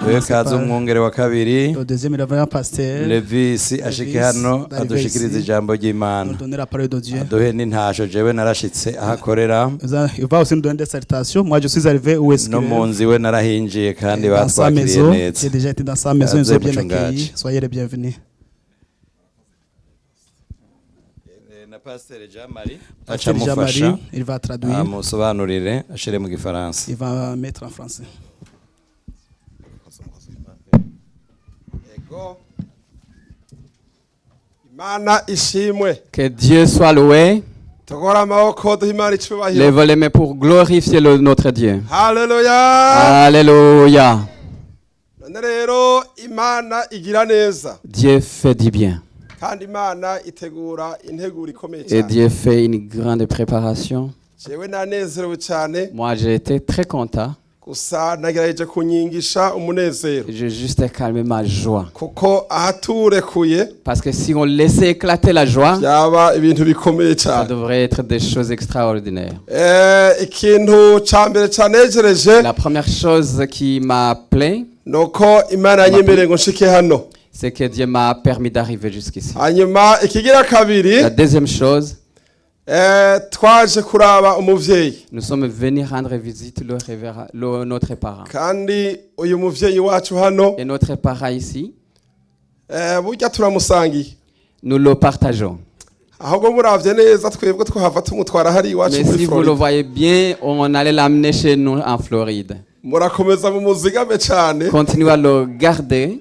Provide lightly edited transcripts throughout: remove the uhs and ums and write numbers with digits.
duhe kaze umwungere wa kabiri Le deuxième révérend pasteur. Levisi ashike hano adushikiriza ijambo ry'Imana Nous donner la parole de Dieu. aduhe n'intasho jewe narashitse ahakorera Il va aussi nous donner des salutations. Moi, je suis arrivé où est-ce no que mu nzu iwe narahinjiye kandi dans sa batwakiriye maison. neza J'ai déjà été dans sa maison. Ils ont bien Muchungaji. accueilli. Soyez les bienvenus. na Pasteur Jean-Marie Pasteur acamufasha Jean-Marie, il va traduire. amusobanurire ashire mu gifaransa Il va mettre en français. Ego. Imana ishimwe. Que Dieu soit loué. Tugora amaboko duha Imana icubahiro. Lève les mains pour glorifier notre Dieu. Haleluya. Alléluia. None rero Imana igira neza. Dieu fait du bien. Kandi Imana itegura integuro ikomeye Et cyane. Dieu fait une grande préparation. Jewe nanezerewe cyane. Moi, j'ai été très content. Gusa nagerageje kunyigisha umunezero. J'ai juste calmé ma joie. Kuko ahaturekuye Parce que si on laissait éclater la joie, byaba ibintu bikomeye ça cyane. devrait être des choses extraordinaires. Ikintu cambere canejereje La première chose qui m'a plu, nuko Imana yanyemereye ngo nshike hano. c'est que Dieu m'a permis d'arriver jusqu'ici. Hanyuma ikigira kabiri La deuxième chose, twaje kuraba umuvyeyi nous sommes venus rendre visite notre parent. kandi uyu muvyeyi wacu hano Et notre parent ici, burya turamusangiye nous le partageons. ahubwo muravye neza twebwe twahava tumutwara hari iwacu Mais muri si vous le Florida voyez bien, on allait l'amener chez nous en Floride. murakomeza mumuzigame cane Continuez à le garder.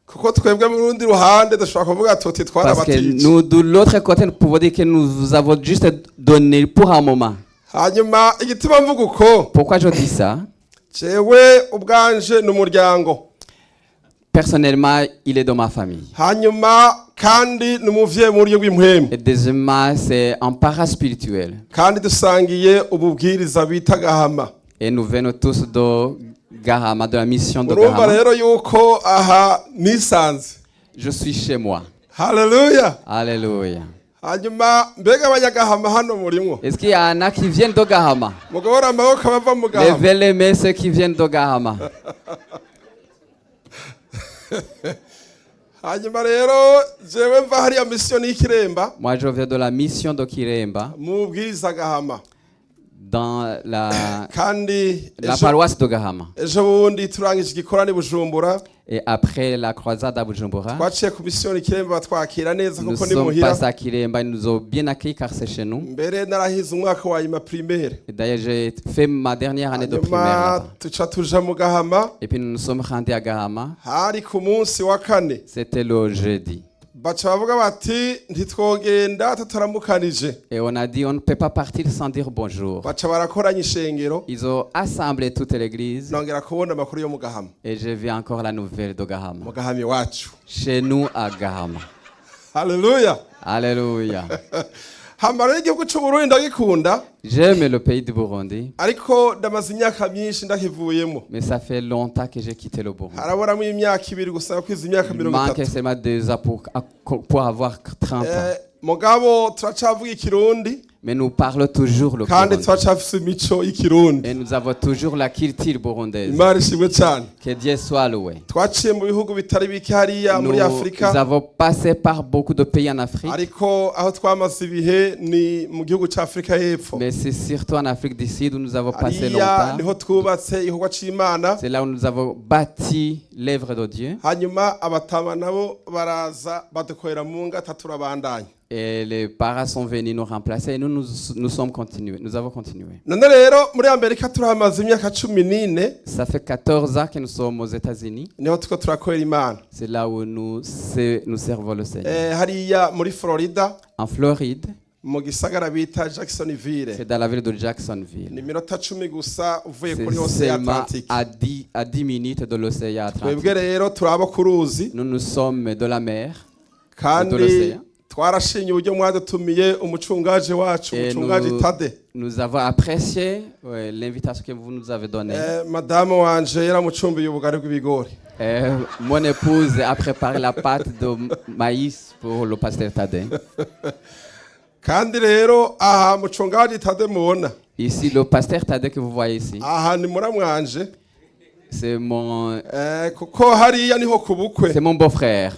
kuko twebwe mu rundi ruhande dushobora kuvuga tuti Parce que twarabatije nous, de l'autre côté, nous pouvons dire que nous vous avons juste donné pour un moment. hanyuma igituma mvuga uko Pourquoi je dis ça? jewe ubwanje n'umuryango Personnellement, il est dans ma famille. hanyuma kandi n'umuvyeyi mu buryo bw'impwemu Et deuxièmement, c'est un paraspirituel. kandi dusangiye ububwiriza bita gahama. Et nous venons tous de Gahama, de la mission de urumva Gahama. rero yuko aha nisanze Je suis chez moi. haleluya Alléluia. hanyuma mbega abanyagahama hano murimwo Est-ce qu'il y en a qui viennent de Gahama? mugahora amaboko bava mu gahama Levez les mains ceux qui viennent de Gahama. hanyuma rero jewe mva hariya misiyoni y'ikiremba Moi, je viens de la mission de Kiremba, mu bwiriza gahama dans la kandi paroisse de Gahama. ejo bundi turangije igikorane Bujumbura Et après la croisade à Bujumbura, twaciye ku misiyoni y'ikiremba batwakira neza nous kuko ni sommes muhira passés à Kiremba. Ils nous ont bien accueillis car c'est chez nous. mbere narahize umwaka wa nyuma primaire Et d'ailleurs, j'ai fait ma dernière année de primaire hanyuma là-bas. tuca tuja mu gahama Et puis nous nous sommes rendus à Gahama. hari ku munsi wa kane C'était le jeudi. baca bavuga bati ntitwogenda tutaramukanije Et on a dit, on ne peut pas partir sans dire bonjour. baca barakoranya ishengero Ils ont assemblé toute l'église. nongera kubona amakuru yo mu gahama Et j'ai vu encore la nouvelle de mu Gahama. gahama iwacu Chez nous à Gahama. haleluya Alléluia. hama rero igihugu c'uburundi ndagikunda J'aime le pays du Burundi, ariko ndamaze imyaka myinshi ndakivuyemo mais ça fait longtemps que j'ai quitté le Burundi. haraburamo imyaka ibiri gusa kwiza imyaka Il mirongo manque itatu seulement 2 ans pour avoir 30 ans. mugabo turacavuga ikirundi Mais nous parlons toujours le kandi Burundi. turacafise imico y'ikirundi Et nous avons toujours la culture burundaise. imana ishimwe cyane Que Dieu soit loué. twaciye mu bihugu bitari bike hariya muri Nous afurika avons passé par beaucoup de pays en Afrique, ariko aho twamaze ibihe ni mu gihugu cya afurika y'epfo mais c'est surtout en Afrique du Sud où nous avons passé hariya longtemps. niho twubatse igikorwa c'imana C'est là où nous avons bâti l'œuvre de Dieu. hanyuma abatama nabo baraza badukorera mu ngata turabandanya Et les parents sont venus nous remplacer et nous sommes continués. Nous avons continué. none rero muri amerika turahamaze imyaka 14 Ça fait 14 ans que nous sommes aux États-Unis. niho tuko turakorera imana C'est là où nous servons le Seigneur. hariya muri florida En Floride, mu gisagara bita jacksonville c'est dans la ville de Jacksonville. ni minota 10 gusa uvuye kuri C'est océan seulement atlantique à 10 minutes de l'océan Atlantique. twebwe rero turaba ku ruzi Nous sommes de la mer. kandi l'océan. twarashinye uburyo mwadutumiye umucungaje wacu Et umucungaje Tade nous avons apprécié l'invitation que vous nous avez donnée. madame wanje yaramucumbiye ubugari bw'ibigori Mon épouse a préparé la pâte de maïs pour le pasteur Tadé. kandi rero aha mucungaje Tade mubona Ici, le pasteur Tadé que vous voyez ici, aha ni muramwanje C'est mon, kuko hariya niho ku bukwe. c'est mon beau-frère.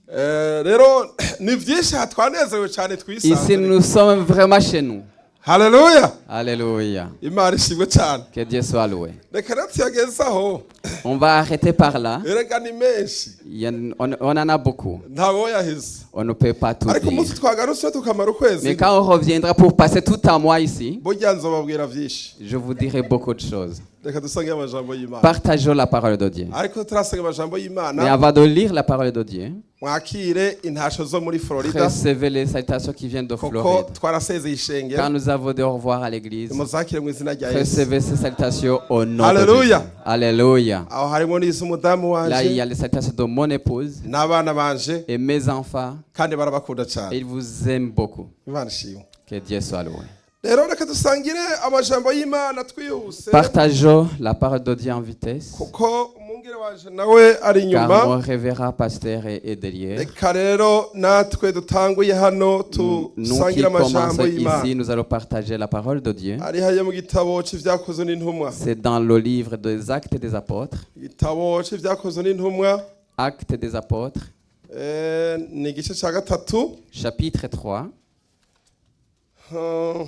Rero ni byinshi twanezerewe cyane Ici, twisanze. nous sommes vraiment chez nous. Haleluya. Alléluia. Imana ishimwe cyane. Que Dieu soit loué. Reka rero tuyagezaho. On va arrêter par là. Erega ni menshi. On en a beaucoup. Ntawo yaheze. On ne peut pas tout Ariko dire. umunsi twagarutse tukamara ukwezi. Mais quand on reviendra pour passer tout un mois ici, Burya nzobabwira byinshi. je vous dirai beaucoup de choses. Reka dusange amajambo y'Imana. Partageons la parole de Dieu. Ariko turasanga amajambo Mais y'Imana. avant de lire la parole de Dieu, Mwakire intasho zo muri Florida. recevez les salutations qui viennent de Kuko Floride. twarasezeye ishengero. Quand nous avons dit au revoir à l'église, Muzakire mu izina rya Yesu. recevez ces salutations au nom Alléluia. de Jésus. Alléluia. Aho harimo n'iz'umudamu Là, il y wanje a les salutations de mon épouse n'abana banje et mes enfants. kandi barabakunda Et cyane. ils vous aiment beaucoup. Imana ishimwe. Que Dieu soit loué. Rero reka dusangire amajambo y'Imana twihuse. Partageons la parole de Dieu en vitesse. Kuko umwungere wanje nawe ari Car inyuma. mon révérend pasteur est derrière. Reka rero natwe dutanguye hano Nous qui tusangire amajambo commençons y'Imana. ici, nous allons partager la parole de Dieu. Ari hariya mu gitabo c'ivyakozwe n'intumwa. C'est dans le livre des Actes des Apôtres. Igitabo c'ivyakozwe n'intumwa Actes des Apôtres, ni igice ca gatatu. chapitre 3, Uh,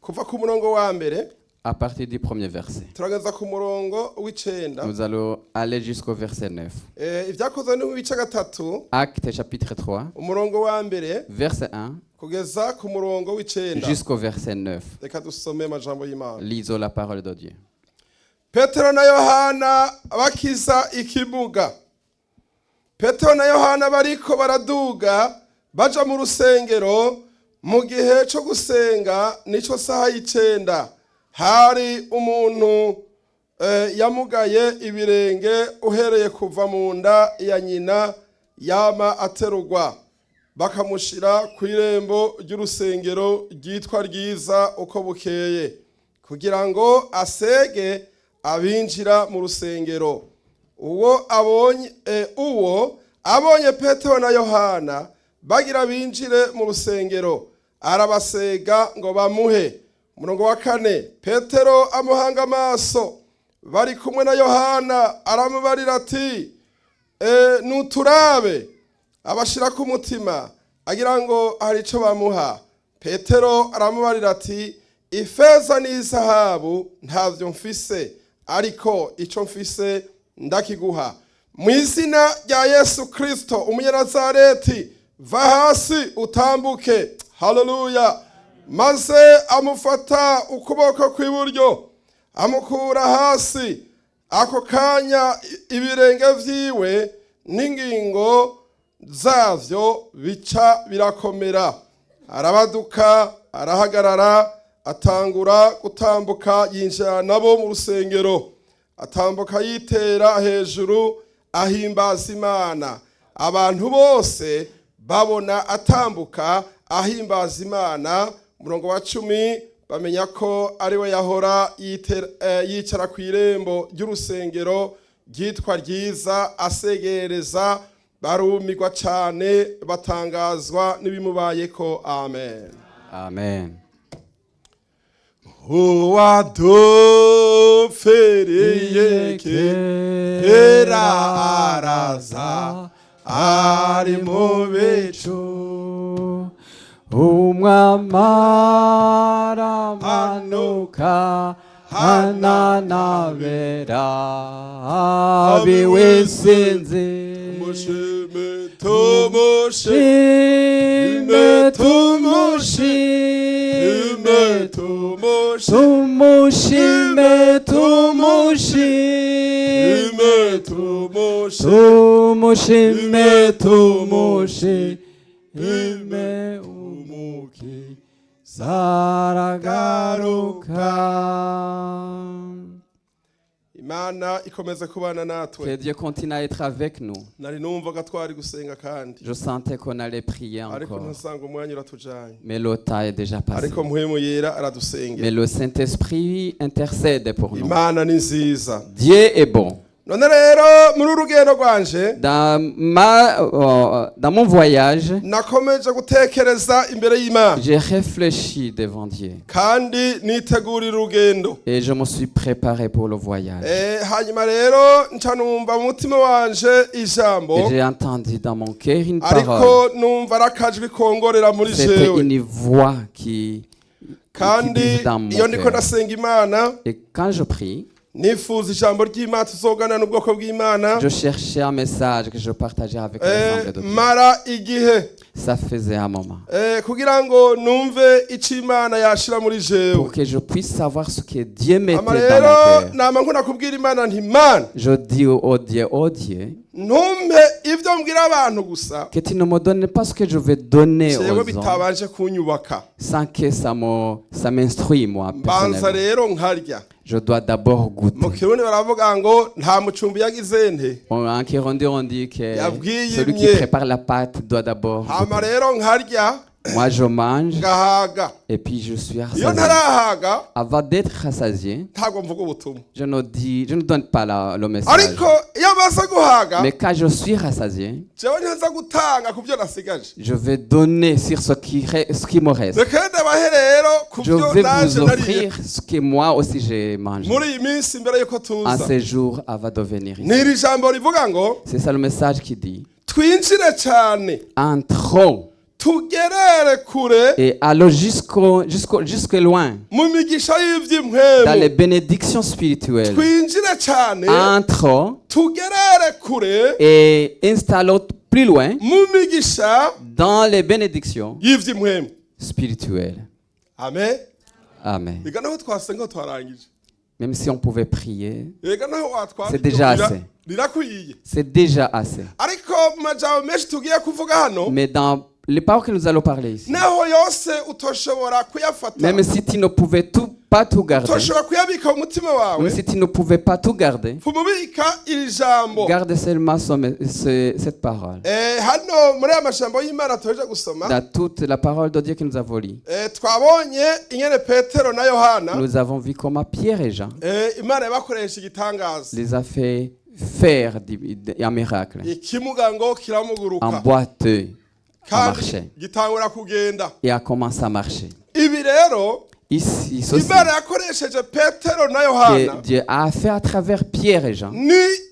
kuva ku murongo wa mbere à partir du premier verset. turageza ku murongo w'icenda. Nous allons aller jusqu'au verset 9. Ivyakozwe n'ibice gatatu Actes chapitre 3, umurongo wa mbere verset 1 kugeza ku murongo w'icenda. jusqu'au verset 9. Reka dusome amajambo y'Imana. Lisons la parole de Dieu. Petero na Yohana bakiza ikibuga. Petero na Yohana bariko baraduga baja mu rusengero mu gihe cyo gusenga nico saha y'icenda. Hari umuntu yamugaye ibirenge uhereye kuva mu nda ya nyina yama aterugwa. Bakamushira ku irembo ry'urusengero ryitwa ryiza uko bukeye kugira ngo asege abinjira mu rusengero. Uwo abonye Petero na Yohana bagira binjire mu rusengero arabasega ngo bamuhe. Umurongo wa 4, Petero amuhanga amaso bari kumwe na Yohana aramubarira ati nuturabe. Abashira ku mutima agira ngo hari ico bamuha. Petero aramubarira ati ifeza n'izahabu ntavyo mfise, ariko ico mfise ndakiguha. Mu izina rya Yesu Kristo umunyanazareti, va hasi utambuke. Haleluya. Maze amufata ukuboko kw'iburyo amukura hasi. Ako kanya ibirenge vyiwe n'ingingo zavyo bica birakomera. Arabaduka, arahagarara, atangura gutambuka yinjira nabo mu rusengero. Atambuka yitera hejuru ahimbaza Imana. Abantu bose babona atambuka ahimbaza Imana. Umurongo wa 10 bamenya ko ari we yahora yicara ku irembo ry'urusengero ryitwa ryiza asegereza. Barumirwa cyane batangazwa n'ibimubayeko. Amen. Amen. Uwadupfiriye kera araza ari mu bicu. Umwamara manuka hananabera abiwesinzi. Mushime tumushime Tumushime, tumushime tumushime, tumushime tumushime, umuki zaragaruka. Imana ikomeze kubana Que natwe. Dieu continue à être avec nous. Nari numvaga twari gusenga kandi Je sentais qu'on allait prier ariko encore. ntasanga umwanya uratujanye. Mais le temps est déjà passé. Ariko mpwemu yera Mais aradusengera. le Saint-Esprit intercède pour nous. Imana ni nziza. Dieu est bon. none rero muri urugendo rwanje Dans mon voyage, nakomeje gutekereza imbere y'Imana j'ai réfléchi devant Dieu kandi nitegurira urugendo. et je me suis préparé pour le voyage. Hanyuma rero nca numva mu mutima wanje ijambo, Et j'ai entendu dans mon cœur une ariko parole. numva arakajwi kongorera muri C'était jewe. une voix qui Kandi disait dans mon iyo ndiko cœur. ndasenga Imana, Et quand je prie, nifuza ijambo ry'Imana tuzogana n'ubwoko bw'Imana. je cherchais un message que je partageais avec l'ensemble de Dieu. Mara igihe Ça faisait un moment. kugira ngo numve icyo Imana yashira muri jewe. Pour que je puisse savoir ce que Dieu mettait Ama dans rero mon cœur. nama nkunda kubwira Imana nti Mana, Je dis au Dieu, ntumpe ibyo mbwira abantu gusa que tu ne me donnes pas ce que je vais donner jewe aux hommes, bitabanje kunyubaka. sans que ça m'instruise moi Mbanza personnellement. rero nkarya. Je dois d'abord Mu goûter. Kirundi baravuga ngo nta mucumbi yagize nte. En Kirundi, on dit que Yabwiye celui qui imye. prépare la pâte doit d'abord Hama goûter. rero nkarya Moi, je mange ngahaga. et puis je suis Iyo rassasié. ntarahaga Avant d'être rassasié, ntabwo mvuga ubutumwa. je ne donne pas le message. Ariko iyo amaze guhaga Mais quand je suis rassasié, jewe ntaza gutanga ku byo nasigaje. je vais donner sur ce qui me reste. Reka ndabahe rero ku Je byo vais naje vous nariye offrir ce que moi aussi j'ai mangé muri iyi minsi mbere yuko en tuza. ces jours avant de venir ici. N'iri jambo rivuga ngo C'est ça le message qui dit twinjire cyane entrons tugerere kure et allons jusque loin mu migisha dans les y'iby'impwemu. bénédictions spirituelles. Twinjire cyane Entrons tugerere kure et installons plus loin mu migisha dans les bénédictions y'iby'impwemu. spirituelles. Amen. Amen. Ega naho twasenga twarangije. Même si on pouvait prier, Ega naho watwara. C'est déjà assez. Rirakwiye. c'est déjà assez. Ariko mu majambo menshi tugiye kuvuga hano, Mais dans les paroles que nous allons parler ici, naho yose utoshobora kuyafata. même si tu ne pouvais pas tout garder, Utoshobora kuyabika mu mutima wawe. même si tu ne pouvais pas tout garder, Kumubika iri jambo. garde seulement cette parole. Hano muri aya majambo y'Imana tuheje gusoma, Dans toute la parole de Dieu que nous avons lue, twabonye ingene Petero na Yohana nous avons vu comment Pierre et Jean Imana yabakoresha igitangaza. les a fait faire un miracle Ikimuga ngo en kiramuguruka boiteux, a kandi marché gitangura kugenda. et a commencé à marcher. Ibi rero Ici, ceci Imana yakoresheje Petero na que Yohana Dieu a fait à travers Pierre et Jean, ni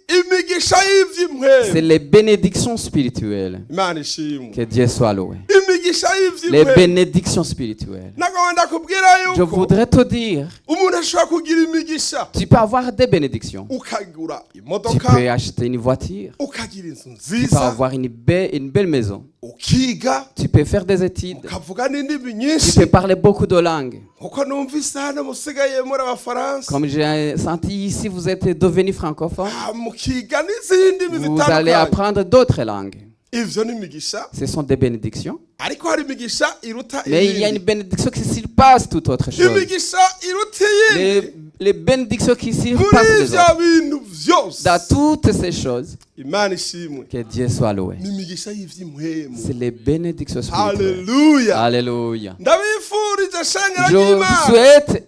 imigisha c'est y'ivy'impwemu. les bénédictions spirituelles. Imana ishimwe. Que Dieu soit loué. Imigisha Les y'ivy'impwemu. bénédictions spirituelles. Nagomba kubwira Je yuko voudrais te dire, umuntu ashobora kugira imigisha tu peux avoir des bénédictions. ukagura Tu imodoka, peux acheter une voiture. ukagira inzu Tu peux nziza, avoir une belle maison. ukiga, Tu peux faire des études. ukavuga n'indimi Tu nyinshi. peux parler beaucoup de langues. Uko numvise hano musigaye muri Abafaransa, Comme j'ai senti ici, vous êtes devenus francophones. mukiga n'izindi ndimi Vous allez zitandukanye. apprendre d'autres langues. Ivyo ni imigisha, Ce sont des bénédictions. ariko hari imigisha iruta Mais il y a une iyindi. bénédiction qui surpasse toute autre chose. Imigisha iruta iyindi. Les bénédictions qui Muri surpassent les ivyo autres. bintu vyose, Dans toutes ces choses, Imana ishimwe. que Dieu soit loué. Ni imigisha y'ivy'impwemu. C'est les bénédictions spirituelles. Haleluya. Alléluia. Ndabifurije shengero Je vous ry'Imana. souhaite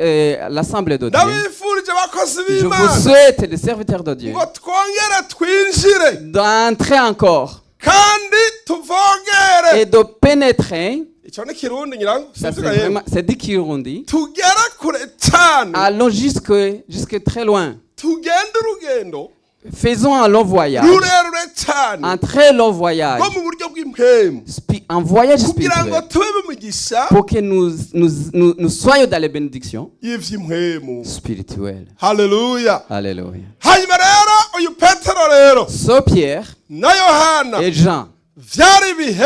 l'assemblée de Dieu. Ndabifurije abakozi Je vous b'Imana souhaite les serviteurs de Dieu ngo twongere twinjire d'entrer encore kandi tuvogere. et de pénétrer. Icyo ni Kirundi nyirango. Ça, Sinzi ga yemwe. c'est dit Kirundi. Tugere kure cyane. Allons jusque très loin. Tugende urugendo Faisons un long voyage. rurerure cyane. Un très long voyage. Nko mu buryo bw'impwemu. Un voyage Kugira ngo spirituel. tube mu migisha Pour que nous soyons dans les bénédictions y'ivy'impwemu. spirituelles. Haleluya. Alléluia. Hanyuma rero uyu Petero rero So Pierre na Yohana et Jean, vyari ibihe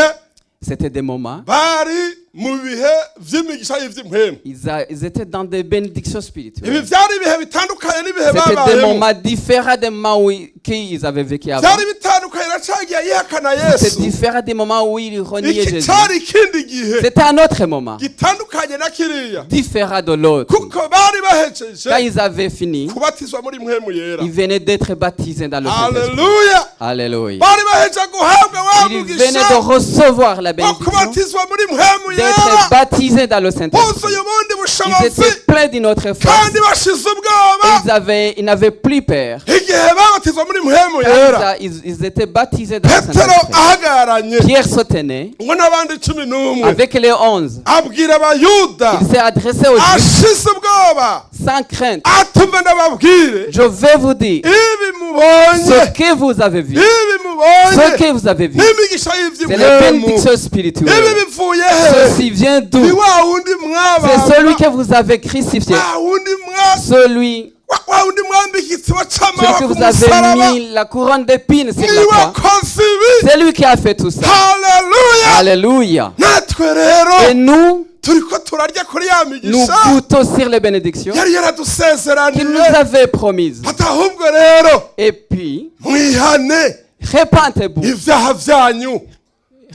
c'était des moments. bari mu bihe vy'imigisha y'ivy'impwemu. Ils étaient dans des bénédictions Ibi spirituelles. vyari ibihe bitandukanye n'ibihe C'était des babayemo. moments différents des moments où qu'ils avaient vécu avant. Vyari bitandukanye na cagiye yihakana C'était Yesu. différent des moments où ils reniaient Iki Jésus. cari ikindi gihe C'était un autre moment, gitandukanye na kiriya. différent de l'autre. Kuko bari Quand bahejeje ils avaient fini, kubatizwa muri mpwemu yera. ils venaient d'être baptisés dans le Saint-Esprit. Haleluya. Alléluia. Bari bahejeje guhabwa wa Ils venaient mugisha de recevoir la wo bénédiction, kubatizwa muri mpwemu d'être yera. baptisés dans le Saint-Esprit. Buzuye ubundi Ils bushobozi étaient pleins d'une autre force. kandi bashize ubwoba. Ils n'avaient plus peur. Igihe babatizwa muri mpwemu Quand yera ils étaient baptisés dans le petero Saint-Esprit, ahagararanye Pierre se tenait ngo n'abandi 11 avec les 11. abwira abayuda Il s'est adressé aux Juifs ashize ubwoba sans crainte. atume ndababwire Je vais vous dire ibi mubonye ce que vous avez vu. ibi Ce mubonye que vous avez vu. n'imigisha C'est les y'ivy'impwemu bénédictions ibi spirituelles. bivuye he Ceci vient ni d'où? wa wundi C'est celui mwabamba que vous avez crucifié. wa wundi Celui wa wundi mwambika ikitsibo celui c'amahwa que ku vous avez musaraba mis la couronne d'épines sur la niwe croix. akoze ibi C'est lui qui a fait tout ça. haleluya Alléluia. natwe Et rero nous, turiko turarya kuri ya nous migisha goûtons sur les bénédictions yari qu'il yaradusezeranije nous avait promises. ati ahubwo rero Et puis, mwihane repentez-vous. ivyaha vyanyu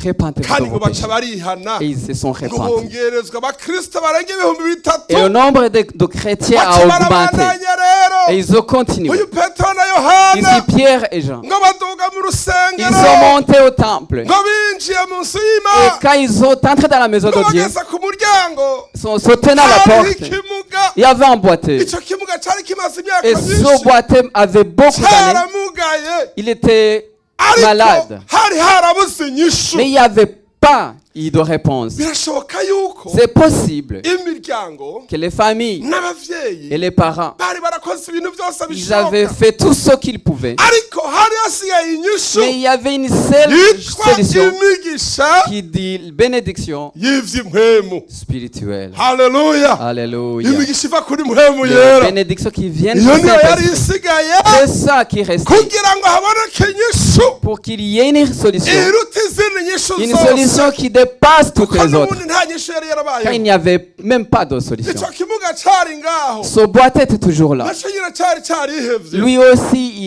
Repentez-vous kandi de ngo vos péchés. baca barihana Et ils se sont ngo repentis. bongerezwa abakristo barenga 3,000 Et le nombre de chrétiens a baca augmenté. barabandanya Et rero ils ont continué. uyu petero na yohana Ici, Pierre et Jean, ngo baduga mu ils rusengero sont montés au temple. ngo binjiye munsi Et y'imana quand ils sont entrés dans la maison ngo de Dieu, bageze ku muryango ils sont sautés à la hariho porte. ikimuga Il y avait un boiteux. ico kimuga cari kimaze imyaka Et ce myinshi boiteux avait beaucoup d'années. caramugaye Il était ariko malade. hari harabuze inyishu Mais il n'y avait pas de réponse. birashoboka yuko C'est possible imiryango que les familles et n'abavyeyi les parents, bari barakoze ibintu byose ils avaient bishoboka fait tout ce qu'ils pouvaient. ariko hari hasigaye inyishu Mais il y avait une seule yitwa solution imigisha qui dit bénédiction y'ivy'impwemu spirituelle. haleluya Alléluia. imigisha iva kuri mpwemu Les yera bénédictions qui viennent iyo du niyo yari Saint-Esprit. isigaye C'est ça qui reste kugira ngo haboneke inyishu pour qu'il y ait une solution. iruta izindi nyishu Une zose solution qui dépasse toutes kuko les autres. n'ubundi nta nyishu yari Car il yarabayeho n'y avait même pas de solution. ico kimuga cari ngaho Ce boiteux était toujours là. naco nyine cari carihevye Lui aussi,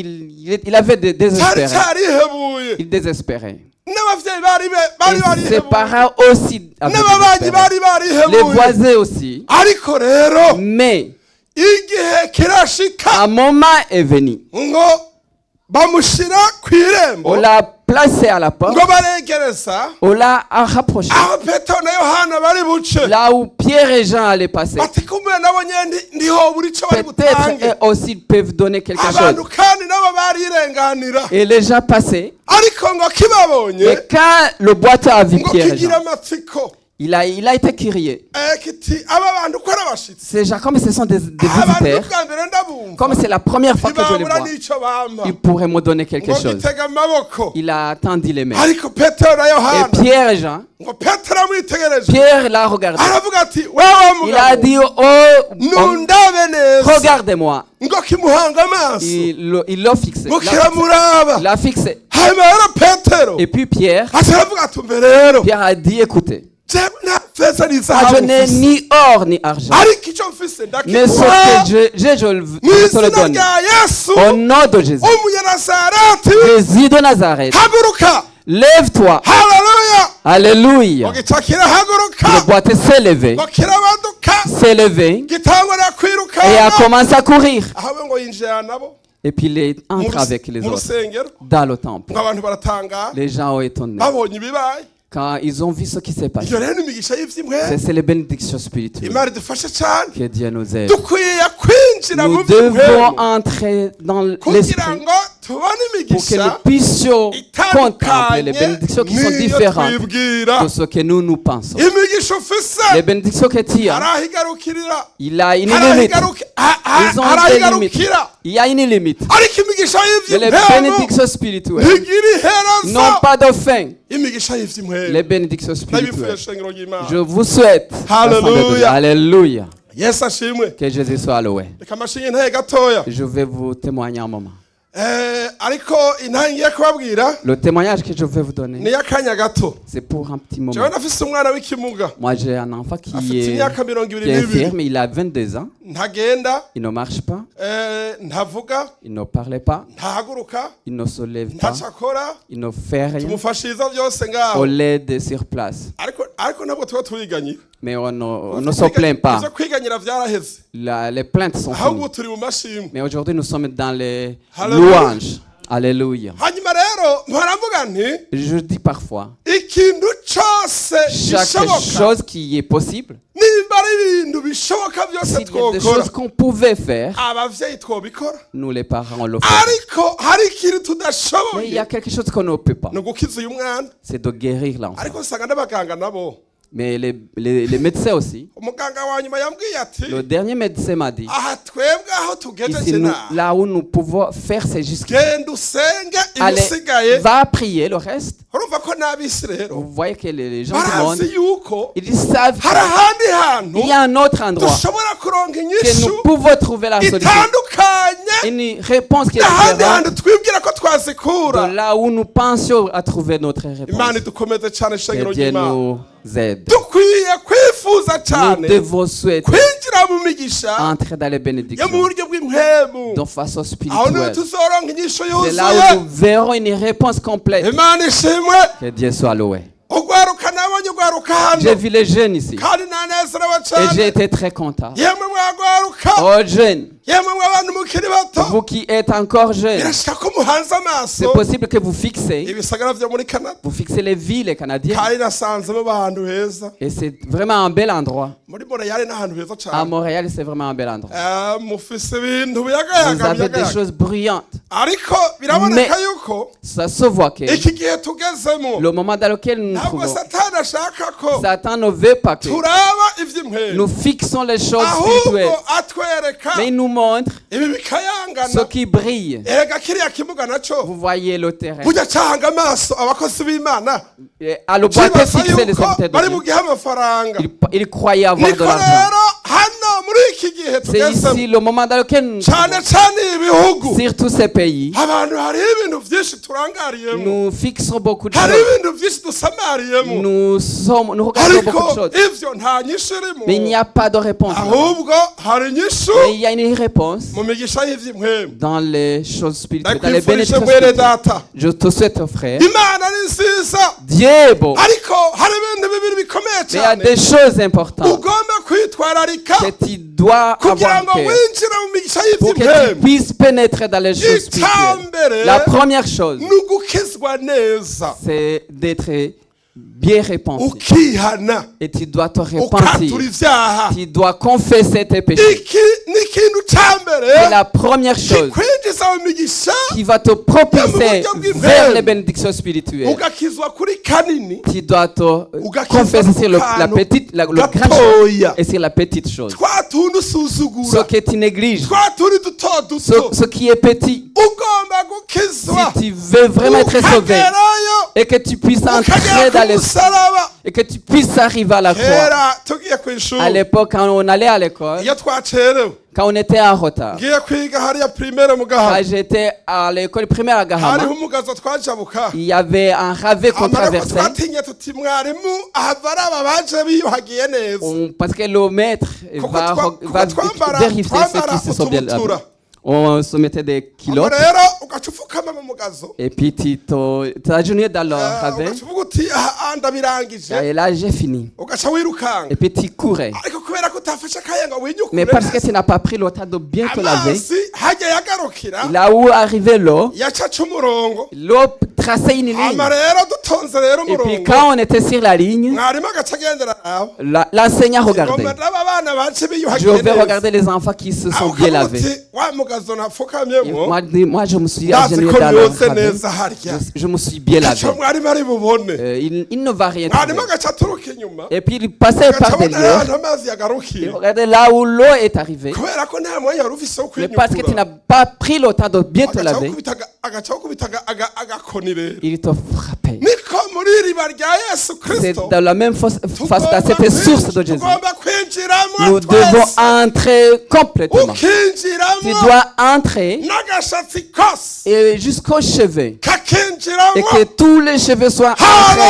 il avait cari désespéré. carihebuye Il désespérait. n'abavyeyi bari Et ses barihebuye parents aussi avaient n'ababanyi désespéré. bari Les barihebuye voisins aussi. ariko rero Mais igihe kirashika un moment est venu. ngo bamushira kw'irembo On l'a placé à la porte. ngo baregereza On l'a rapproché. aho petero na yohana bari buce Là où Pierre et Jean allaient passer. bati kumbe nabo nyene ndiho buri co bari Peut-être butange eux aussi peuvent donner quelque abantu chose. kandi nabo barirenganira Et les gens passaient. ariko ngo kibabonye Et quand le boiteux a vu ngo Pierre et kigira Jean, amatsiko il a été curieux. kiti aba bantu ko ari abashitsi Ces gens, comme ce sont des abantu visiteurs, bwa mbere ndabumva comme c'est la première fois que je les ntibabura vois, n'ico bampa ils pourraient me donner quelque ngo chose. gitega amaboko Il a tendu les mains. ariko petero na Et yohana Pierre et Jean, ngo petero amwitegereje Pierre l'a regardé. aravuga ati wewe Il a mugabo dit, oh, homme, nundabe neza regardez-moi. ngo kimuhanga amaso Il l'a fixé. ngo Il l'a fixé. kiramuraba Il l'a fixé. hanyuma rero petero Et puis Pierre, ati aravuga ati umve rero Pierre a dit, écoutez, jewe nta feza moi, je n'izahabu n'ai mfise ni or ni argent, ariko icyo mfise mais ce ndakiguha que je mu te le izina donne. rya yesu Au nom de Jésus, umunyanazareti Jésus de Nazareth, haguruka lève-toi. haleluya Alléluia. ngo gica kirahaguruka Le boiteux s'est levé, ngo kirabaduka s'est levé gitangura et a kwirukana commencé à courir. ahawe ngo yinjira nabo Et puis il est entré avec les mu autres rusengero dans le temple. ngo abantu baratangara Les gens ont étonné babonye ibibaye quand ils ont vu ce qui s'est passé. iyo rero ni imigisha y'ivy'impwemu C'est les bénédictions spirituelles. imana idufashe cyane Que Dieu nous aide. dukwiye kwinjira mu Nous devons vy'impwemu entrer dans kugira l'esprit ngo tubone pour que imigisha nous puissions contempler les itandukanye bénédictions qui sont n'iyo différentes twibwira de ce que nous pensons. imigisha ufise Les bénédictions que tu as, harahigarukirira il a une limite. Ils ont des limites. harahigarukira Il y a une limite. ariko imigisha Mais les y'ivy'impwemu bénédictions spirituelles ntigira n'ont iherezo pas de fin. imigisha y'ivy'impwemu Les bénédictions ndabifuye spirituelles. shengero ry'imana Je vous souhaite. Hallelujah. Alléluia. yesu ashimwe Que Jésus soit loué. reka amashinge ntaye gatoya Je vais vous témoigner un moment. ariko intangi ngiye kubabwira Le témoignage que je vais vous donner, ni iy'akanya gato c'est pour un petit jewe moment. nafise umwana w'ikimuga Moi, j'ai un enfant qui afite est, imyaka 22 qui est infirme. Il a 22 ans. ntagenda Il ne marche pas. ntavuga Il ne parle pas. ntahaguruka Il ne se lève pas. ntaco akora Il ne fait rien. tumufashiriza byose On ngaho l'aide sur place. ariko ntabwo tuba turiganye Mais on ne se plaint pas. ivyo kwiganyira vyaraheze Les plaintes sont ahubwo finies. turi mu mashimwe Mais aujourd'hui, nous sommes dans les Hallelujah. louanges. Alléluia. hanyuma rero mpora nti Je dis parfois, ikintu cose chaque gishoboka chose qui est possible, ni nimba ari ibintu bishoboka byose S'il y a des twokora choses qu'on pouvait faire, abavyeyi twobikora nous les parents, on le fait. ariko hari ikintu Mais il y a tudashoboye quelque chose qu'on ne peut pas. ni ugukiza uyu mwana C'est de guérir l'enfant. ariko usanga n'abaganga nabo Mais les médecins aussi. umuganga wa nyuma yambwiye ati Le dernier médecin m'a dit, aha twebwe aho ici, tugejeje nous, naha là où nous pouvons faire, c'est jusqu'ici. genda usenge Allez, ibisigaye va prier le reste. urumva ko n'abisi rero Vous voyez que les gens du monde, barazi yuko ils savent hari ahandi qu'il y hantu a un autre endroit dushobora kuronka que inyishu nous pouvons trouver la solution. itandukanye Une réponse qui est n'ahandi différente hantu twibwira ko de twazikura là où nous pensions à trouver notre réponse. imana idukomeze cyane Que ishengero Dieu ry'imana nous aide. dukwiye kwifuza Nous cyane devons souhaiter kwinjira mu migisha entrer dans les yo mu bénédictions buryo bw'impemu de façon aho niho spirituelle. tuzoronka inyishu C'est là où nous yuzuye verrons une réponse complète. imana ishimwe Que Dieu soit loué. ugwaruka nabonye ugwaruka J'ai hano vu les jeunes ici kandi nanezerewe et j'ai cyane été très content. yemwe mwagwaruka Oh jeunes, yemwe mw'abantu mukiri bato vous qui êtes encore jeunes, birashika ko muhanze c'est amaso possible que vous fixez ibisagara vyo muri Canada les villes canadiennes. kandi nasanzemo ahantu heza Et c'est vraiment un bel endroit. muri Montreal n'ahantu heza À cyane Montréal, c'est vraiment un bel endroit. mufise ibintu Vous biyagayaga avez des biyagayaga choses bruyantes. ariko biraboneka yuko Ça se voit que iki gihe tugezemo le moment dans lequel nous nous ntabwo trouvons, satani ashaka ko Satan ne veut pas que turaba ivy'impwemu nous fixons les choses ahubwo spirituelles. atwereka Mais il nous montre ibi ce bikayangana qui brille. erega kiriya kibuga naco Vous voyez le terrain. burya cahanga amaso abakozi b'imana Et à le boiter kibasa fixer les yuko serviteurs bari de mu Dieu. gihe amafaranga Il croyait avoir de niko l'argent. rero hano muri iki gihe C'est tugezemo ici le moment dans lequel nous, cyane cyane ibihugu sur tous ces pays, abantu hariho ibintu byinshi turangariyemo nous fixons beaucoup de hariho choses. ibintu byinshi dusamariyemo Nous regardons beaucoup ariko de choses. ivyo nta nyishu Mais il n'y irimo a pas de réponse. ahubwo hari inyishu Mais il y a une réponse mu migisha y'ivy'impwemu dans les choses spirituelles, dans les ndakwifurije bénédictions mwene spirituelles. data Je te souhaite, frère, imana ni nziza Dieu est beau. ariko hari ibintu bibiri bikomeye Mais il y a cyane des choses importantes ugomba kwitwararika que tu dois kugira avoir ngo cœur winjire mu migisha pour que tu y'ivy'impwemu puisses pénétrer dans les choses spirituelles. icambere La première chose, ni ugukizwa neza c'est d'être bien repenti. ukihana Et tu dois te ukatura repentir. ivyaha Tu dois confesser tes péchés. iki ni ikintu ca mbere C'est la première chose kikwinjiza mu migisha qui va te propulser vers les bénédictions spirituelles. ugakizwa kuri kanini Tu dois te Ugakizwa confesser sur le grand chose gatoya et sur la petite chose. twa tuntu Ce usuzugura que tu négliges, twa turi duto duto ce qui est petit. ugomba gukizwa Si tu veux vraiment être sauvé ukagerayo et que tu puisses entrer ukagera dans ku les musaraba et que tu puisses arriver à la croix. kera tugiye ku À ishuri l'époque, quand on allait à l'école, iyo twacerewe quand on était en retard, ngiye kwiga hariya primaire mu quand gahama j'étais à l'école primaire à hariho Gahama, umugazo twajabuka il y avait un ravet qu'on amara ko traversait. twatinye tuti mwarimu ahava ari aba baje biyuhagiye neza Parce que le maître va vérifier ceux qui se sont bien lavés. utubutura On se mettait des ubwo kilotes rero ugaca ufukama mu mugazo et puis tu t'agenouillais dans le ravet. ugaca uvuga uti aha ndabirangije Et là, j'ai fini. ugaca wirukanga Et puis tu courais. ariko kubera ko utafashe akayenga Mais winyukure parce que tu n'as pas pris le temps de bien te laver, amazi hajya yagarukira là où arrivait l'eau, yaca aca umurongo l'eau traçait une ligne. ama rero dutonze rero Et puis umurongo quand on était sur la ligne, mwarimu agaca agendera nawe l'enseignant regardait. ngoma n'aba bana baje Je biyuhagiye vais neza regarder les enfants qui se sont aho bien ukavuga lavés. uti wa mugazo Et napfukamyemo moi, je me suis ndazi agenouillé ko dans le byose ravet. neza harya Je me suis bien lavé. icyo mwarimu ari bubone Il ne va rien mwarimu trouver. agaca aturuka inyuma Et puis il passait agaca par abona derrière. ahantu amazi Il yagarukiye regardait là où l'eau est arrivée. kubera ko nta mwanya wari ufise wo Mais parce que tu n'as kwinyukura pas pris le temps de bien te laver, agaca gukubita agakoni rero il te frappait. niko muri iriba rya yesu C'est kirisito dans la même face, dans cette source de Jésus. tugomba kwinjiramo Nous devons twese entrer complètement. Tu ukinjiramo dois entrer n'agashatsi kose et jusqu'aux cheveux. Et kakinjiramo que tous les cheveux soient entrés.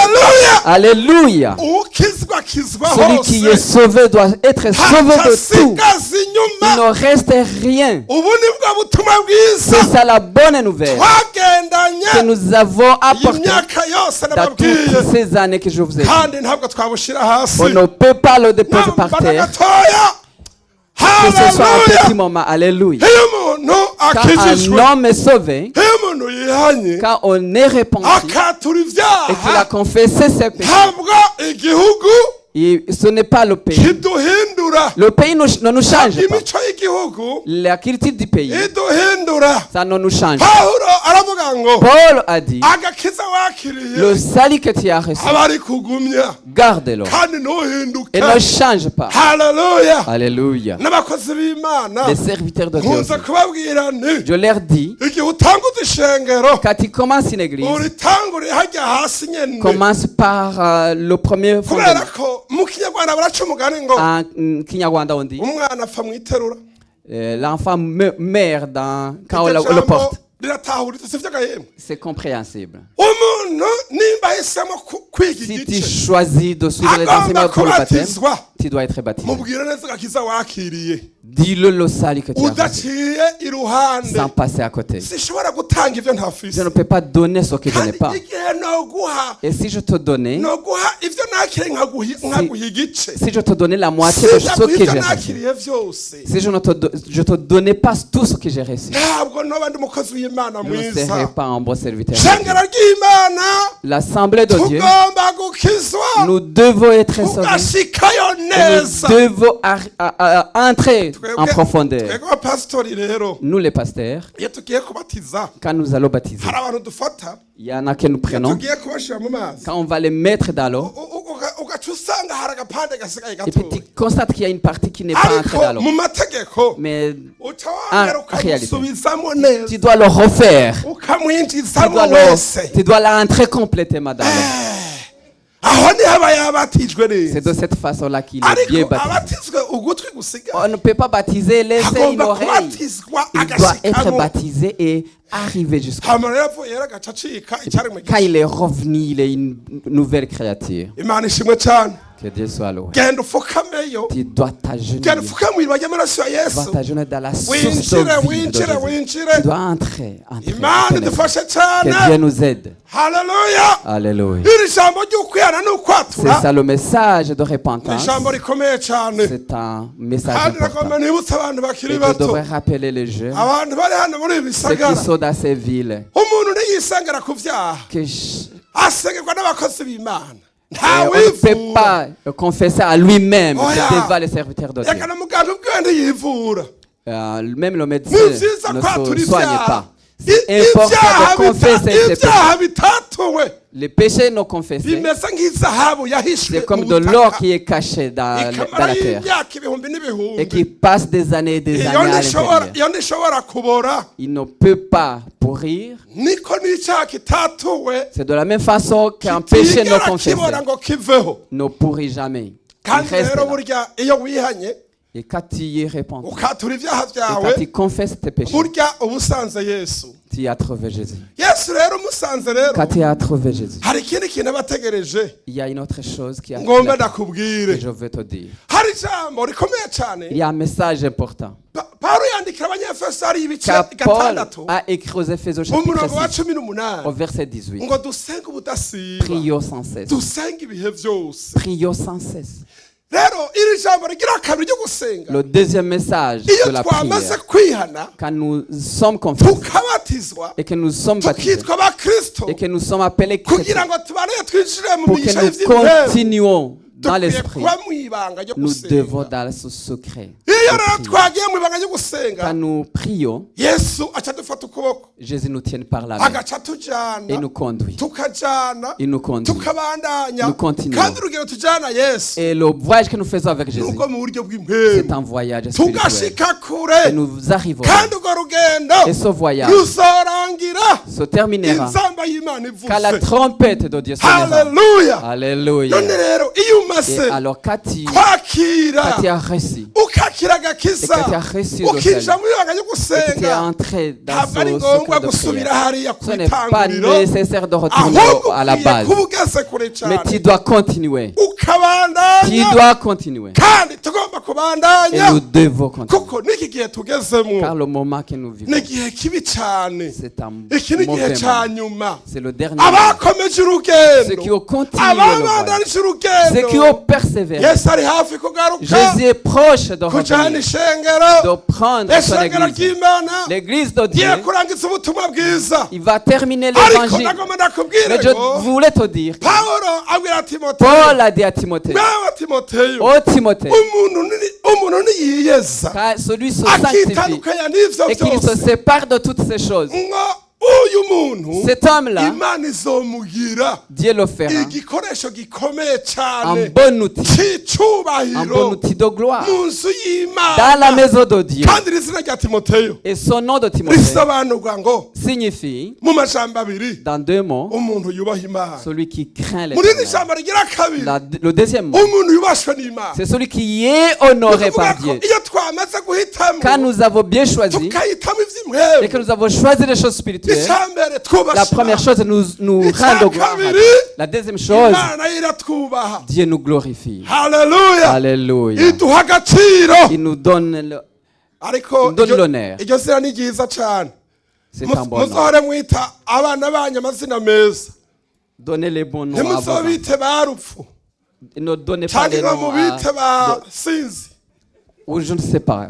haleluya Alléluia. ukizwa kizwa Celui qui est hose sauvé doit être sauvé de tout. hatasigaza Il inyuma ne reste rien. ubu nibwo butumwa bwiza C'est ça la bonne nouvelle que twagendanye nous avons iyi apporté myaka yose dans nababwiye toutes ces années que je vous ai dit. kandi ntabwo twabushyira hasi On ne peut pas le déposer par namba na terre. gatoya Que ce soit un haleluya petit moment. Alléluia. iyo umuntu Quand akijijwe un homme est sauvé, iyo umuntu yihanye quand on est repenti akatura et qu'il a ibyaha confessé ses péchés, ntabwo igihugu Et ce n'est pas le pays. kiduhindura Le pays ne nous change pas. imico y'igihugu La culture du pays, iduhindura. ça ne nous change pas. Pawulo aravuga ngo Paul a dit, agakiza wakiriye le salut que tu as reçu, abari kugumya garde-le kandi ntuhinduke. et ne change pas. Haleluya. Alléluia. N'abakozi b'Imana Les serviteurs de Dieu, nkunze kubabwira nti je leur dis, igihe utanguza ishengero quand tu commences une église, uritangurire hajya hasi nyene, commence par le premier kubera fondement. ko mu kinyarwanda baraca umugani ngo En Kinyarwanda, on dit, umwana apfa mu iterura. l'enfant meurt quand on Iryo le jambo porte. riratahuritse sivyo ga yemwe. C'est compréhensible. Umuntu nimba ahisemo kwiga Si tu igice choisis de suivre les agomba enseignements pour le baptême, kubatizwa, tu dois être baptisé. mubwire neza agakiza wakiriye Dis-le le salut que tu as reçu, udaciye iruhande. sans passer à côté. Sishobora gutanga ivyo ntafise, Je ne peux pas donner ce que je n'ai kandi pas. igihe noguha Et si je te donnais, ivyo nakiriye nkaguha igice, si je te donnais la moitié de ce sindaguha que ivyo j'ai reçu, nakiriye vyose, si je te donnais pas tout ce que j'ai reçu, ntabwo noba ndi umukozi w'Imana je ne serais mwiza. pas un bon serviteur. Shengero ry'Imana L'assemblée de Dieu, tugomba gukizwa nous devons être sauvés. tugashikayo Et neza. nous devons entrer en profondeur. twebwe abapasitori rero Nous les pasteurs, iyo tugiye kubatiza quand nous allons baptiser, hari abantu dufata il y en a que nous prenons. tugiye kubashira mu mazi Quand on va les mettre dans l'eau, ugaca usanga hari agapande gasigaye et puis tu gatoya, constates qu'il y a une partie qui n'est pas entrée ariko dans l'eau. mu mategeko Mais uca wongera en réalité, ukamusubizamo neza tu dois le refaire. ukamwinjizamo wese. Tu dois l'entrer complètement dans l'eau. Aho niho aba yabatijwe C'est neza, de cette façon-là qu'il est bien ariko baptisé. abatizwe ugutwi gusigaye On ne peut pas baptiser, laisser une agomba oreille. kubatizwa Il doit être agashikamo. baptisé et arriver jusqu'au hama rero avuye rero agaca acika icyari mu Quand gice. il est revenu, il est une nouvelle créature. Imana ishimwe cyane. Que Dieu soit loué. Genda ufukameyo, Tu dois genda t'agenouiller. ufukame iriba ry'amaraso ya Tu dois Yesu, t'agenouiller dans la source winjire de vie de winjire Jésus. winjire. Tu dois entrer. Imana pénétrer. idufashe Que Dieu cyane. nous aide. Haleluya. Alléluia. iri jambo ry'ukwihana C'est n'ukwatura ça le message de ni repentance. ijambo rikomeye cyane, C'est un message kandi important. nagomba nibutse abantu bakiri Et je bato, devrais rappeler les jeunes, abantu bari hano muri ibi ceux qui bisagara, sont dans ces villes, umuntu ntiyisengera ku byaha, que asengerwa n'abakozi b'Imana, on ne peut ntawivura. pas confesser à lui-même Oh, yeah. devant les serviteurs de Dieu. Reka na muganga ubwiwe ntiyivura. Même le médecin Ni vyiza ne kwatura se soigne ibyaha, pas. C'est important de confesser ses péchés. ibyaha bitatuwe Les péchés non confessés, bimeze nk'izahabu yahishwe c'est comme mu de l'or butaka, qui est caché dans ikamara la terre y'imyaka ibihumbi et qui n'ibihumbi. passe des années et des Iyo années à ntishobora- l'intérieur. iyo ntishobora kubora, Il ne peut pas pourrir. niko n'icyaha kitatuwe C'est de la même façon qu'un péché non kitigera confessé kibora ngo kiveho. ne pourrit jamais. Il Kandi reste rero là. burya iyo wihanye Et quand tu y réponds, et ukatura ibyaha quand byawe, tu confesses tes péchés, burya uba usanze Yesu. tu as trouvé Jésus. Yesu rero umusanze rero, Quand tu as trouvé Jésus, hari ikindi kintu aba ategereje il y a une autre chose qui ngomba que ndakubwire. je veux te dire. Hari ijambo rikomeye cyane Il y a un message important. Pawulo yandikira abanyefeso hari ibice Car Paul gatandatu a écrit aux Éphésiens au umurongo wa chapitre 6, cumi n'umunani au verset 18. ngo dusenge ubudasiba, Prions sans cesse. dusenge ibihe byose. Prions sans cesse. Rero iri jambo rigira kabiri ryo gusenga, Le deuxième message iyo de la twamaze prière, kwihana quand nous sommes confessés tukabatizwa et que nous sommes baptisés tukitwa abakristo, et que nous sommes appelés kugira chrétiens, ngo tubaneye twinjire mu pour que migisha nous y'iby'imibere, continuons dans dukwiye l'esprit, kuba mu ibanga ryo nous devons gusenga. dans ce secret. Iyo rero de prier. twagiye mu ibanga ryo gusenga, Quand nous prions, Yesu aca dufata ukuboko Jésus nous tient par la main agaca et tujana, nous conduit. tukajana, Il nous conduit. tukabandanya, Nous continuons. kandi urugero tujana Yesu Et le voyage que nous faisons avec Jésus, nubwo mu buryo bw'impemu, c'est un voyage spirituel. tugashika kure, Et nous arrivons kandi urwo rugendo et ce voyage ruzorangira se terminera inzamba y'Imana quand la ivuze. trompette de Dieu sonnera. Haleluya. Alléluia. None rero iyo Et umaze alors quand tu kwakira as reçu, ukakira et agakiza, que tu as reçu le ukinjira salut, mu ibanga ryo et que tu es gusenga, entré dans ntabwo ari ce ngombwa secret de gusubira prière, hariya ku ce n'est pas itanguriro, nécessaire de retourner ahubwo à la ukwiye base. kuba ugeze kure Mais tu cyane dois continuer. Tu ukabandanya, dois continuer. kandi tugomba kubandanya nous devons continuer. kuko n'iki gihe tugezemo Car le moment que nous ni vivons, igihe kibi cyane. c'est un Iki ni igihe mauvais cya moment. nyuma. C'est le dernier moment. Abakomeje Ceux urugendo, qui ont continué le voyage, ababandanije ceux qui ont urugendo, persévéré. Yesu ari hafi kugaruka Jésus est proche de kujana revenir, ishengero, de prendre son ishengero église. ry'Imana L'église de Dieu, giye kurangiza ubutumwa bwiza. il va terminer Ariko l'évangile. nagomba ndakubwire Mais je ngo voulais te dire, Pawulo abwira Timoteyo, Paul a dit à Timothée, nawe Timoteyo, ô Timothée, umuntu niyiyeza car celui se sanctifie akitandukanya n'ivyo et qu'il se byose sépare de toutes ces choses. uyu muntu Cet homme-là, Imana izomugira Dieu le fera igikoresho gikomeye un cyane bon outil, un bon cy'icubahiro outil de gloire mu nzu dans la y'Imana. maison de Dieu. Kandi iri zina rya Timoteyo Et son nom de Timothée risobanurwa ngo signifie, mu majambo abiri dans 2 mots, umuntu yubaha Imana. celui qui craint Muri iri l'Éternel. jambo rigira kabiri Le deuxième mot, umuntu yubashwe n'Imana. c'est celui qui est honoré Nukuvuga par ko Dieu. iyo twamaze guhitamo Quand nous avons bien choisi tukahitamo et que ivy'imwemu, nous avons choisi les choses spirituelles, icambere twubashe la première chose, nous rendons gloire à Dieu. La deuxième chose, Imana iratwubaha. Dieu nous glorifie. Haleluya. Alléluia. Iduha agaciro. Il nous donne Ariko donne l'honneur. iryo zina ni ryiza cyane. C'est un bon nom. Muzohore mwita abana banyu amazina meza. Donnez les bons noms à vos enfants. Ntimuzobite barupfu Ne donnez pas cyangwa les ngo noms mubite ba sinzi. ou je ne sais pas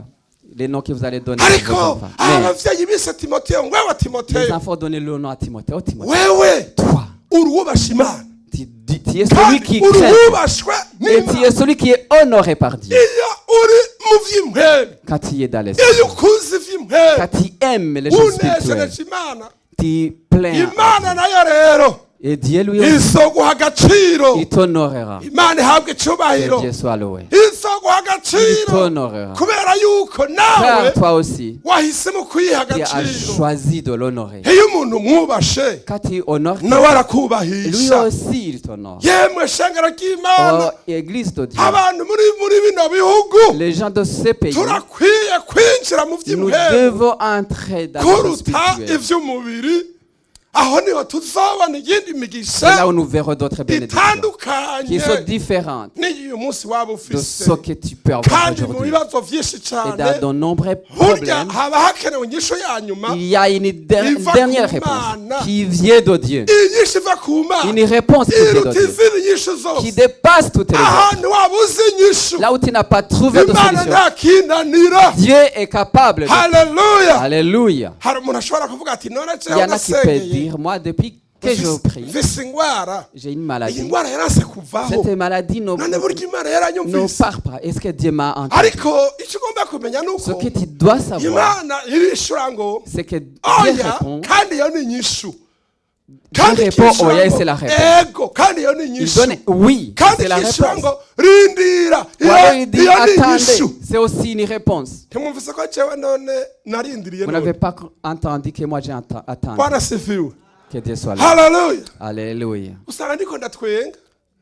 les noms que vous allez donner à vos Ariko enfants. abavyeyi bise Timoteyo, wewe Mais les Timoteyo, enfants, donnez le nom à Timothée. Oh Timothée, wewe toi, uri uwubasha Imana tu es celui qui kandi uri craint uwubashwe et tu n'Imana. es celui qui est honoré par Dieu. Iyo uri mu vy'imwemu, Quand tu es dans l'esprit, iyo ukuzi ivy'imwemu, quand tu aimes les choses spirituelles, unejereje Imana. tu plains. Imana nayo rero Et Dieu lui aussi, izoguha agaciro. il t'honorera. Imana ihabwe Que icubahiro, Dieu soit loué. izoguha Il agaciro t'honorera. kubera yuko nawe Car toi aussi, wahisemo kuyiha tu as agaciro. choisi de l'honorer. Iyo umuntu mwubashe Quand tu honores, nawe lui arakubahisha. aussi il t'honore. Yemwe shengero ry'Imana, Oh, Église de Dieu, abantu muri bino bihugu les gens de ce pays, turakwiye kwinjira mu nous vy'imwemu devons entrer dans le kuruta spirituel. ivy'umubiri. Aho niho tuzobona iyindi C'est migisha là où nous verrons d'autres bénédictions qui sont itandukanye différentes n'iyo uyu munsi waba de ufise. ce que tu peux avoir Kandi mu aujourd'hui. bibazo vyinshi Et cyane dans de nombreux burya problèmes, haba hakenewe inyishu ya nyuma. il y a une Iva dernière ku réponse Mana. qui vient de Dieu. Iyi nyishu iva ku Mana Une réponse qui vient de iruta Dieu, izindi nyishu qui zose. dépasse toutes les autres. Ahantu waba uzi inyishu, Là où tu n'as pas trouvé de Imana solution, ntakinanira. Dieu est capable. Haleluya. Alléluia. Hari umuntu ashobora kuvuga ati none Il y en a qui peuvent nasengeye dire, moi, depuis que je prie, mfise ingwara, j'ai une iyi maladie. ngwara yaranse kuvaho, Cette maladie none burya Imana yaranyumvise. part pas. Est-ce que Dieu m'a entendu? Ariko icyo ugomba kumenya ni Ce uko que tu dois savoir, Imana irishura ngo c'est que Dieu oya, répond. kandi iyo ni inyishu. Dieu répond oya et c'est la réponse. ego, kandi iyo ni Il inyishu. donne oui, Kandi c'est la ikishura réponse. ngo rindira, Ou alors il dit iyo ni attendez, inyishu. c'est aussi une réponse. Ntimwumvise ko jewe none narindiriye Vous none. n'avez pas entendu que moi j'ai attendu. Bwana sifiwe. Que Dieu soit là. Haleluya. Alléluia. Usanga ndiko ndatwenga,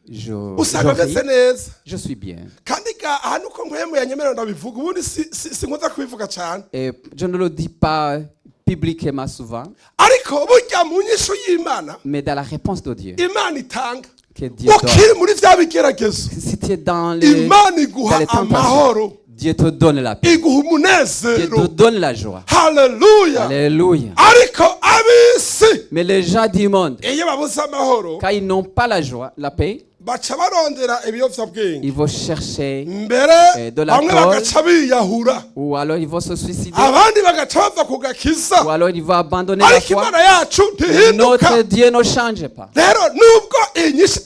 Je usanga ris, meze neza. je suis bien. Kandi ahantu uko nkwemu yanyemerera ndabivuga, ubundi sinkunza kubivuga cyane. Et je ne le dis pas publiquement souvent, Ariko burya mu nyishu y'Imana, mais dans la réponse de Dieu, Imana itanga. que Dieu donne. Ukiri muri vya bigeragezo, Si tu es dans les Imana iguha dans les tentations, amahoro, Dieu te donne la paix. iguha Dieu te umunezero. donne la joie. Haleluya. Alléluia. Ariko ab'isi Mais les gens du monde, iyo babuze amahoro quand ils n'ont pas la joie, la paix, baca barondera ibiyovyabwenge, ils vont chercher mbere de bamwe l'alcool, bagaca biyahura, ou alors ils vont se suicider, abandi bagaca bava ku gakiza. ou alors ils vont abandonner la Ariko foi. Imana yacu Notre ntihinduka. Dieu ne change pas. Rero nubwo inyishu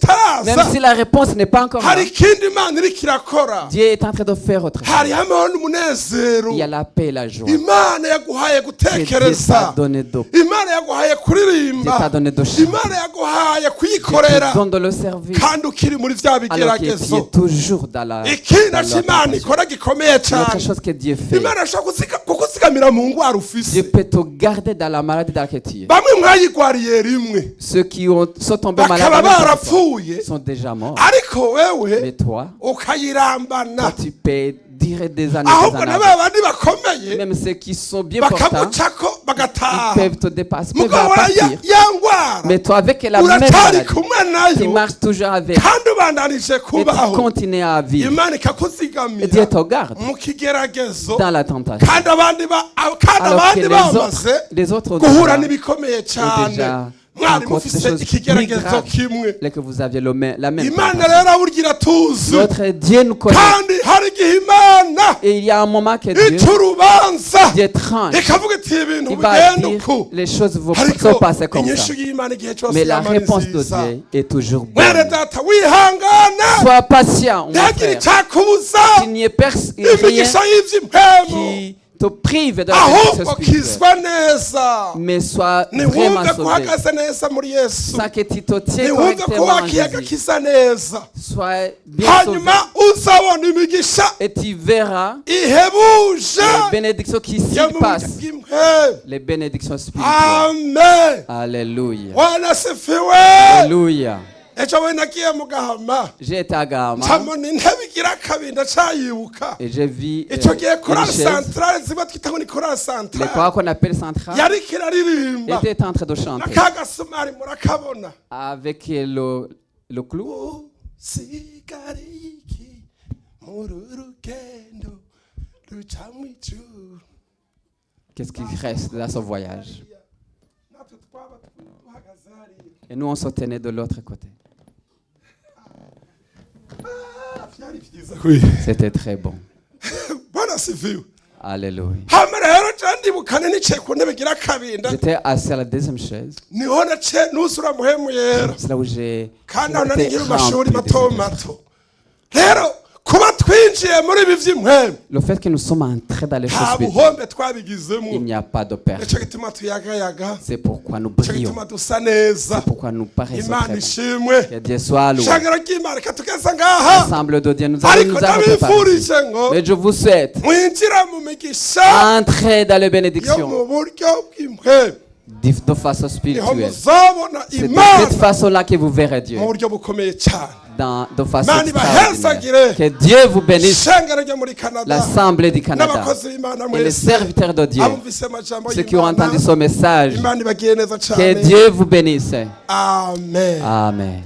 Même itaraza, si la réponse n'est pas encore là, hari ikindi Imana iriko irakora. Dieu est en train de faire autre chose. Hari amahoro n'umunezero Il y a la paix et la joie. Imana yaguhaye Que Dieu t'a gutekereza, donné de Imana yaguhaye Dieu kuririmba, t'a donné de chanter. Imana yaguhaye Dieu kuyikorera, te donne de le servir. kandi ukiri muri vya Alors que tu bigeragezo. es toujours dans la Ikindi dans la Imana tentation. ikora gikomeye L'autre cyane, chose que Dieu fait, Imana ashobora kukuzigamira mu ngwara Dieu ufise. peut te garder dans la maladie dans laquelle tu es. Bamwe mwayigwariye rimwe Ceux qui sont tombés bakaba malades la première fois barapfuye, sont déjà morts. ariko wewe Mais toi, ukayirambana, tu peux durer des années. ahubwo na ba bandi bakomeye Même ceux qui sont bien portants, bakamucako ils bagataha peuvent te dépasser, peuvent mugabo partir. yangwara Mais toi, avec la même uratari maladie, kumwe tu nayo marches toujours avec kandi ubandanije et tu kubaho continues à vivre. imana Et ikakuzigamira Dieu te garde mu kigeragezo dans la tentation. kandi abandi Alors que bamaze les autres guhura déjà n'ibikomeye cyane déjà mwari rencontrent des mufise choses plus ikigeragezo graves kimwe que vous aviez la même imana tentation. rero burya tuzi Notre Dieu nous connaît. kandi hari igihe imana Et il y a un moment que Dieu, ica urubanza Dieu tranche. ikavuga iti ibintu Il va bigenda dire uku les choses vont ariko se passer comme ça. inyishu y'imana igihe cyose Mais la yama ari réponse de nziza Dieu est toujours mwene bonne. data wihangana Sois patient, mon ntihagire frère. icyakubuza Qu'il n'y ait rien imigisha y'iby'impemu qui te prive de la bénédiction ahubwo spirituelle. kizwa neza Mais sois vraiment ntiwumve ko sauvé. uhagaze neza muri yesu Sans que tu te tiennes ntiwumve ko correctement en wakiyaga Jésus. kisa neza Sois bien sauvé. hanyuma uzabona imigisha Et tu verras ihebuje les bénédictions qui s'y yo mu buryo passent. bw'impemu Les bénédictions spirituelles. amen Alléluia. wanasifiwe Alléluia. ejo we nagiye mu gahama J'ai été à Gahama ncamona intebe igira kabiri ndacayibuka et j'ai vu icyo gihe une korali chaise. santarare ziba twita ngo ni korali Les santarare chorales qu'on appelle centrales yariko iraririmba étaient en train de chanter n'akagasumari murakabona avec le clou. usigare iki muri urugendo ruca mu ijuru Qu'est-ce qui reste dans ce voyage? natwe twaba duhagaze hariya Et nous, on se tenait de l'autre côté. byari byiza kwe C'était très bon. bwana sifiwe Alléluia. hama rero ca ndibukane niciye ku ntebe igira kabiri J'étais assis à la deuxième chaise. niho naciye nusura muhemu yera C'est là où j'ai kandi aho nari été nkiri mu mashuri rempli de mato Saint-Esprit. mato rero kuba twinjiye muri ibi by'impwemu Le fait que nous sommes entrés dans les choses nta spirituelles, buhombe twabigizemo il n'y a pas de perte. nicyo gituma tuyagayaga C'est pourquoi nous nicyo brillons. gituma dusa neza C'est pourquoi nous paraissons imana très bons. ishimwe Que Dieu soit loué. ishangiro ry'imana reka tugeze ngaha L'ensemble de Dieu nous allons ariko nous arrêter par ici. ndabifurije ngo Mais je vous souhaite mwinjira mu migisha entrer dans les yo bénédictions mu buryo bw'impwemu de façon niho spirituelle. muzabona C'est de imana cette façon-là que vous verrez Dieu. mu buryo bukomeye cyane De façon Mani bahezagire. extraordinaire. Que Dieu vous bénisse. ishengero ryo muri canada L'Assemblée du Canada n'abakozi b'imana et les mwese serviteurs de Dieu, abumvise amajambo ceux qui ont entendu y'imana ce message, imana ibagiye neza que cyane Dieu vous bénisse. amen Amen.